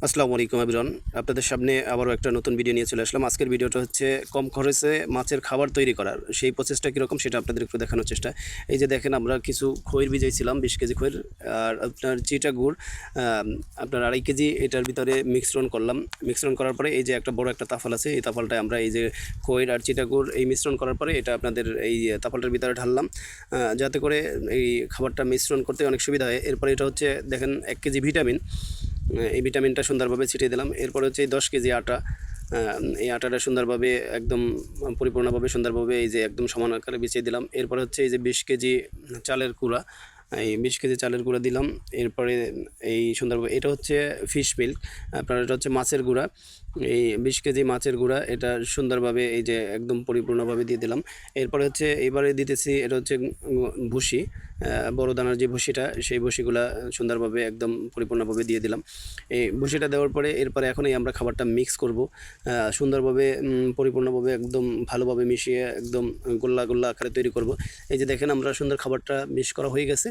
আসসালামু আলাইকুম এভরিওয়ান। আপনাদের সামনে আবারও একটা নতুন ভিডিও নিয়ে চলে আসলাম। আজকের ভিডিওটা হচ্ছে কম খরচে মাছের খাবার তৈরি করার। সেই প্রসেসটা কীরকম সেটা আপনাদের একটু দেখানোর চেষ্টা। এই যে দেখেন, আমরা কিছু খইর ভিজাইছিলাম, 20 কেজি খইর, আর আপনার চিটা গুড় আপনার 2.5 কেজি এটার ভিতরে মিশ্রণ করলাম। মিশ্রণ করার পরে এই যে একটা বড় একটা তাফাল আছে, এই তাফালটায় আমরা এই যে খইর আর চিটা গুড় এই মিশ্রণ করার পরে এটা আপনাদের এই তাফালটার ভিতরে ঢাললাম, যাতে করে এই খাবারটা মিশ্রণ করতে অনেক সুবিধা হয়। এরপরে এটা হচ্ছে দেখেন 1 কেজি ভিটামিন, এই ভিটামিনটা সুন্দরভাবে ছিটিয়ে দিলাম। এরপরে হচ্ছে এই 10 কেজি আটা, এই আটাটা সুন্দরভাবে একদম পরিপূর্ণভাবে সুন্দরভাবে এই যে একদম সমান আকারে বিছিয়ে দিলাম। এরপরে হচ্ছে এই যে 20 কেজি চালের গুঁড়া, এই 20 কেজি চালের গুঁড়া দিলাম। এরপরে এই সুন্দরভাবে এটা হচ্ছে ফিশ মিল্ক, আপনার এটা হচ্ছে মাছের গুঁড়া, এই 20 কেজি মাছের গুঁড়া এটা সুন্দরভাবে এই যে একদম পরিপূর্ণভাবে দিয়ে দিলাম। এরপরে হচ্ছে এবারে দিতেছি এটা হচ্ছে ভুসি, বড় দানার যে ভুসিটা, সেই ভুসিগুলা সুন্দরভাবে একদম পরিপূর্ণভাবে দিয়ে দিলাম। এই ভুসিটা দেওয়ার পরে এরপরে এখনই আমরা খাবারটা মিক্স করব সুন্দরভাবে, পরিপূর্ণভাবে একদম ভালোভাবে মিশিয়ে একদম গোল্লা গোল্লা আকারে তৈরি করব। এই যে দেখেন, আমরা সুন্দর খাবারটা মিক্স করা হয়ে গেছে।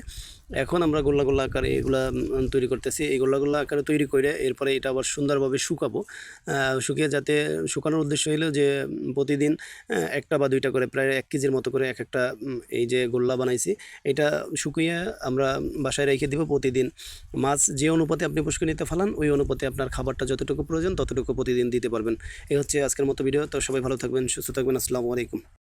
এখন আমরা গোল্লা গোল্লা আকারে এগুলা তৈরি করতেছি। এই গোল্লা গোল্লা আকারে তৈরি করে এরপরে এটা আবার সুন্দরভাবে শুকাবো। শুকিয়ে যাতে, শুকানোর উদ্দেশ্য হলো যে প্রতিদিন একটা বা দুইটা করে প্রায় 1 কেজির মতো করে একটা এই যে গোল্লা বানাইছি, এটা শুকিয়ে আমরা বাসায় রেখে দিব। প্রতিদিন মাছ যে অনুপাতে আপনি পুষ্করিণীতে ফেলান, ওই অনুপাতে আপনার খাবারটা যতটুকু প্রয়োজন ততটুকু প্রতিদিন দিতে পারবেন। এই হচ্ছে আজকের মতো ভিডিও। তো সবাই ভালো থাকবেন, সুস্থ থাকবেন। আসসালামু আলাইকুম।